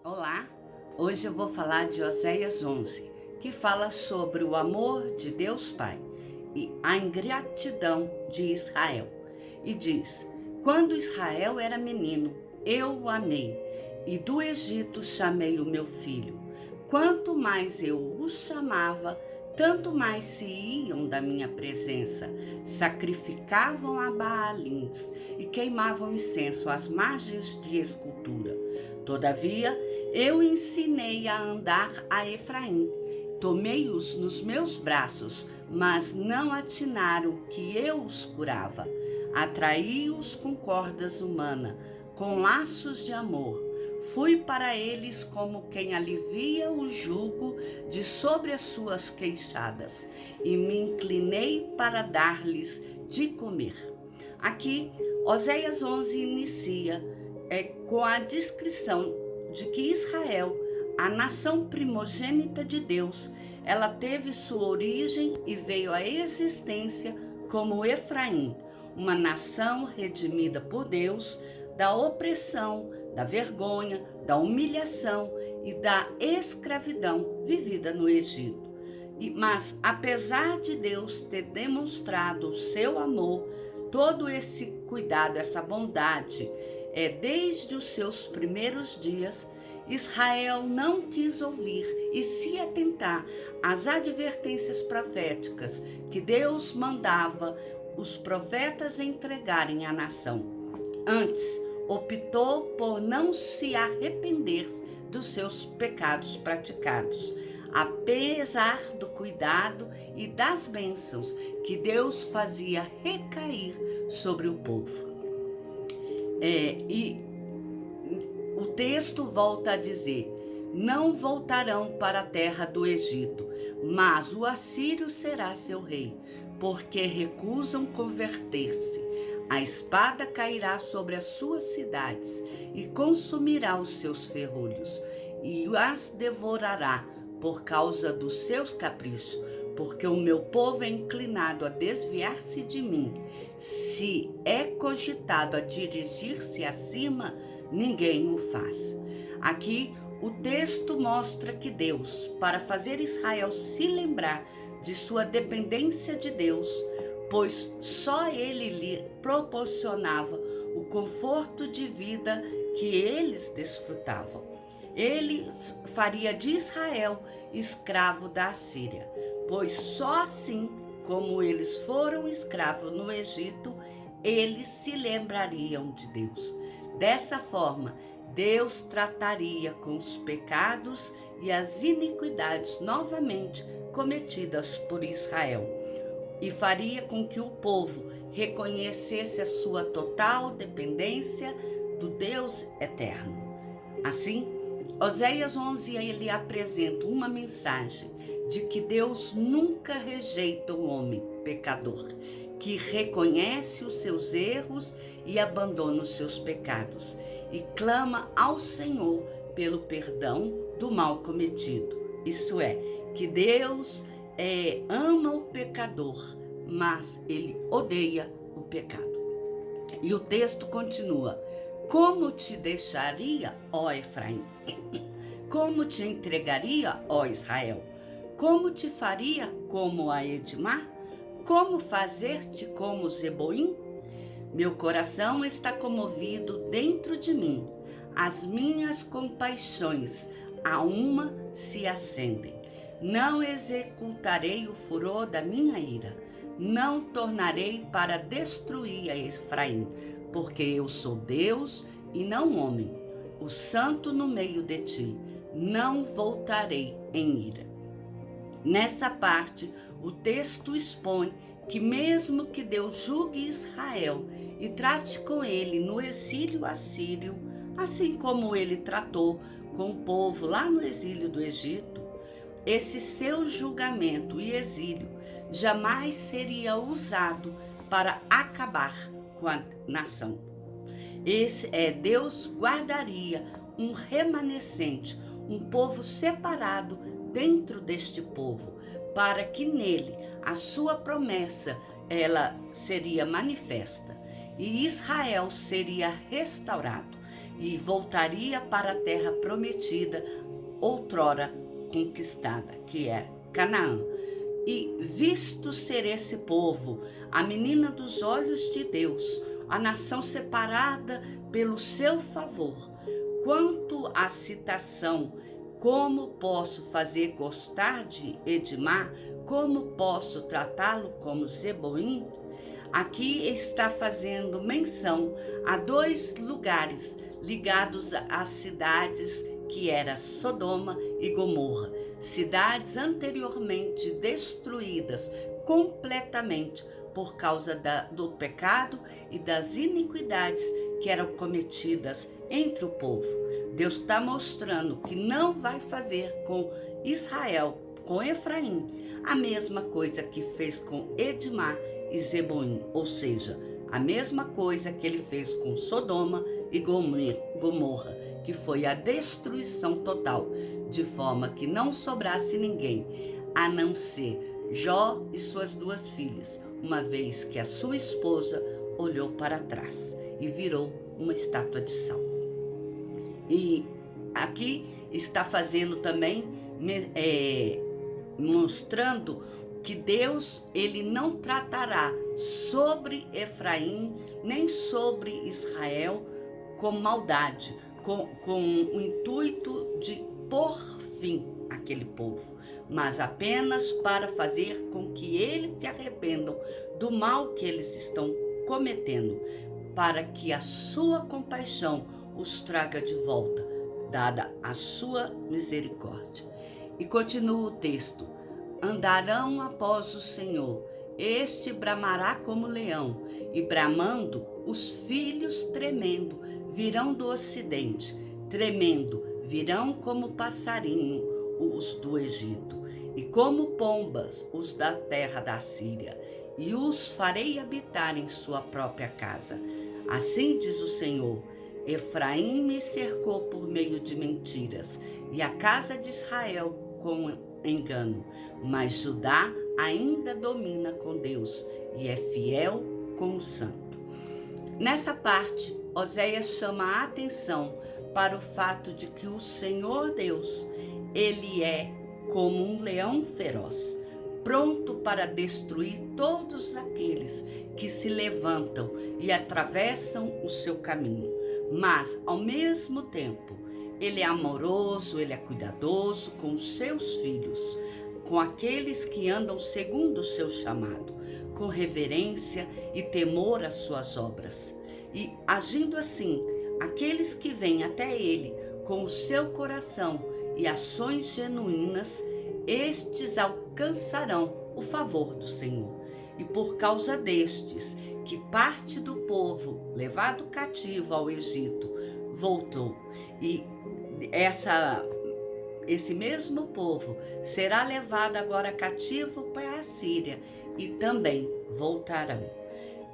Olá, hoje eu vou falar de Oséias 11, que fala sobre o amor de Deus Pai e a ingratidão de Israel. E diz: quando Israel era menino, eu o amei, e do Egito chamei o meu filho. Quanto mais eu o chamava, tanto mais se iam da minha presença, sacrificavam a Baalins e queimavam incenso às margens de escultura. Todavia, eu ensinei a andar a Efraim. Tomei-os nos meus braços, mas não atinaram que eu os curava. Atraí-os com cordas humanas, com laços de amor. Fui para eles como quem alivia o jugo de sobre as suas queixadas, e me inclinei para dar-lhes de comer. Aqui, Oséias 11 inicia com a descrição de que Israel, a nação primogênita de Deus, ela teve sua origem e veio à existência como Efraim, uma nação redimida por Deus da opressão, da vergonha, da humilhação e da escravidão vivida no Egito. Mas apesar de Deus ter demonstrado o seu amor, todo esse cuidado, essa bondade, desde os seus primeiros dias, Israel não quis ouvir e se atentar às advertências proféticas que Deus mandava os profetas entregarem à nação. Antes, optou por não se arrepender dos seus pecados praticados, apesar do cuidado e das bênçãos que Deus fazia recair sobre o povo. E o texto volta a dizer: não voltarão para a terra do Egito, mas o assírio será seu rei, porque recusam converter-se. A espada cairá sobre as suas cidades e consumirá os seus ferrolhos, e as devorará por causa dos seus caprichos, porque o meu povo é inclinado a desviar-se de mim. Se é cogitado a dirigir-se acima, ninguém o faz. Aqui o texto mostra que Deus, para fazer Israel se lembrar de sua dependência de Deus, pois só Ele lhe proporcionava o conforto de vida que eles desfrutavam. Ele faria de Israel escravo da Assíria, pois só assim como eles foram escravos no Egito, eles se lembrariam de Deus. Dessa forma, Deus trataria com os pecados e as iniquidades novamente cometidas por Israel, e faria com que o povo reconhecesse a sua total dependência do Deus eterno. Assim, Oséias 11 ele apresenta uma mensagem de que Deus nunca rejeita o homem pecador, que reconhece os seus erros e abandona os seus pecados, e clama ao Senhor pelo perdão do mal cometido. Isto é, que Deus ama o pecador, mas ele odeia o pecado. E o texto continua: como te deixaria, ó Efraim? Como te entregaria, ó Israel? Como te faria como a Edmar? Como fazer-te como Zeboim? Meu coração está comovido dentro de mim. As minhas compaixões a uma se acendem. Não executarei o furor da minha ira. Não tornarei para destruir a Efraim, porque eu sou Deus e não homem, o santo no meio de ti. Não voltarei em ira. Nessa parte, o texto expõe que mesmo que Deus julgue Israel e trate com ele no exílio assírio, assim como ele tratou com o povo lá no exílio do Egito, esse seu julgamento e exílio jamais seria usado para acabar com a nação. Deus guardaria um remanescente, um povo separado dentro deste povo, para que nele a sua promessa ela seria manifesta e Israel seria restaurado. e voltaria para a terra prometida, outrora conquistada, que é Canaã. E visto ser esse povo a menina dos olhos de Deus, a nação separada pelo seu favor, quanto à citação, como posso fazer gostar de Edmar, como posso tratá-lo como Zeboim? Aqui está fazendo menção a 2 lugares ligados às cidades que era Sodoma e Gomorra, cidades anteriormente destruídas completamente por causa do pecado e das iniquidades que eram cometidas entre o povo. Deus está mostrando que não vai fazer com Israel, com Efraim, a mesma coisa que fez com Edmar e Zeboim, ou seja, a mesma coisa que ele fez com Sodoma e Gomorra, que foi a destruição total, de forma que não sobrasse ninguém, a não ser Jó e suas 2 filhas, uma vez que a sua esposa olhou para trás e virou uma estátua de sal. E aqui está fazendo também, mostrando que Deus, ele não tratará sobre Efraim, nem sobre Israel com maldade, com o intuito de pôr fim àquele povo, mas apenas para fazer com que eles se arrependam do mal que eles estão cometendo, para que a sua compaixão os traga de volta, dada a sua misericórdia. E continua o texto: andarão após o Senhor, este bramará como leão, e bramando, os filhos tremendo virão do ocidente, tremendo virão como passarinho os do Egito, e como pombas os da terra da Síria, e os farei habitar em sua própria casa. Assim diz o Senhor: Efraim me cercou por meio de mentiras, e a casa de Israel com engano, mas Judá ainda domina com Deus e é fiel com o santo. Nessa parte, Oséias chama a atenção para o fato de que o Senhor Deus, ele é como um leão feroz, pronto para destruir todos aqueles que se levantam e atravessam o seu caminho. Mas, ao mesmo tempo, ele é amoroso, ele é cuidadoso com os seus filhos, com aqueles que andam segundo o seu chamado, com reverência e temor às suas obras. E, agindo assim, aqueles que vêm até ele com o seu coração e ações genuínas, estes alcançarão o favor do Senhor. E por causa destes, que parte do povo levado cativo ao Egito voltou, e esse mesmo povo será levado agora cativo para a Síria e também voltarão.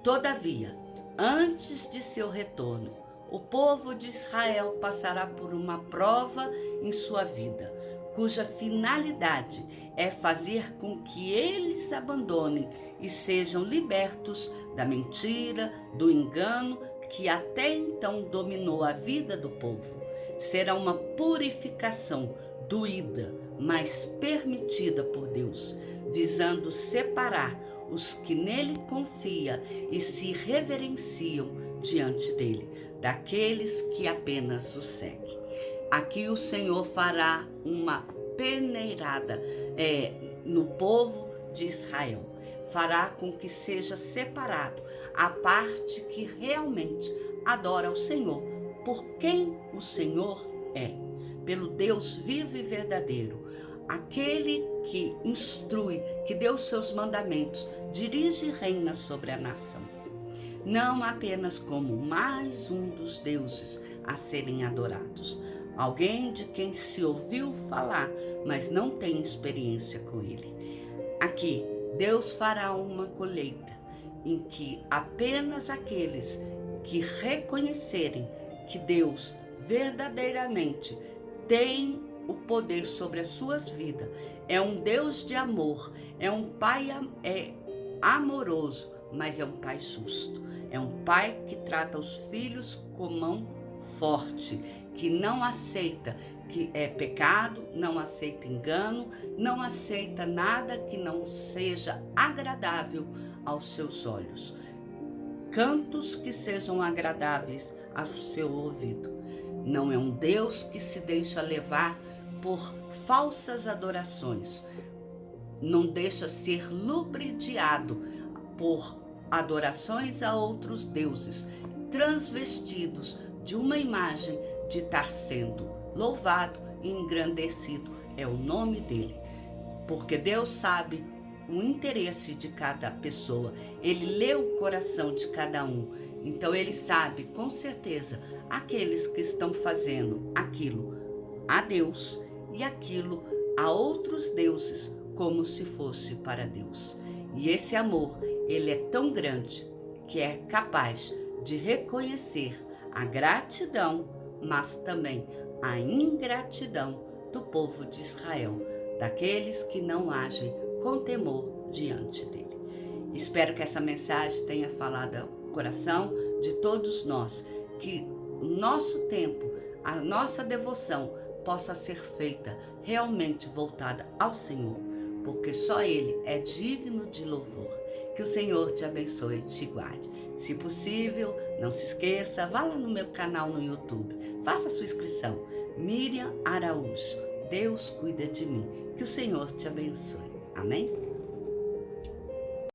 Todavia, antes de seu retorno, o povo de Israel passará por uma prova em sua vida, cuja finalidade é fazer com que eles se abandonem e sejam libertos da mentira, do engano que até então dominou a vida do povo. Será uma purificação doída, mas permitida por Deus, visando separar os que nele confiam e se reverenciam diante dele, daqueles que apenas o seguem. Aqui o Senhor fará uma peneirada no povo de Israel. Fará com que seja separado a parte que realmente adora ao Senhor, por quem o Senhor é, pelo Deus vivo e verdadeiro, aquele que instrui, que deu seus mandamentos, dirige e reina sobre a nação. Não apenas como mais um dos deuses a serem adorados, alguém de quem se ouviu falar, mas não tem experiência com ele. Aqui, Deus fará uma colheita em que apenas aqueles que reconhecerem que Deus verdadeiramente tem o poder sobre as suas vidas, é um Deus de amor, é um Pai amoroso, mas é um Pai justo, é um Pai que trata os filhos com mão forte, que não aceita que é pecado, não aceita engano, não aceita nada que não seja agradável aos seus olhos. Cantos que sejam agradáveis ao seu ouvido. Não é um Deus que se deixa levar por falsas adorações. Não deixa ser lubridiado por adorações a outros deuses, transvestidos de uma imagem de estar sendo louvado e engrandecido. É o nome dele. Porque Deus sabe o interesse de cada pessoa. Ele lê o coração de cada um. Então ele sabe com certeza aqueles que estão fazendo aquilo a Deus e aquilo a outros deuses, como se fosse para Deus. E esse amor, ele é tão grande que é capaz de reconhecer a gratidão, mas também a ingratidão do povo de Israel, daqueles que não agem com temor diante dele. Espero que essa mensagem tenha falado ao coração de todos nós, que o nosso tempo, a nossa devoção possa ser feita realmente voltada ao Senhor, porque só Ele é digno de louvor. Que o Senhor te abençoe e te guarde. Se possível, não se esqueça, vá lá no meu canal no YouTube, faça a sua inscrição. Miriam Araújo, Deus cuida de mim. Que o Senhor te abençoe. Amém?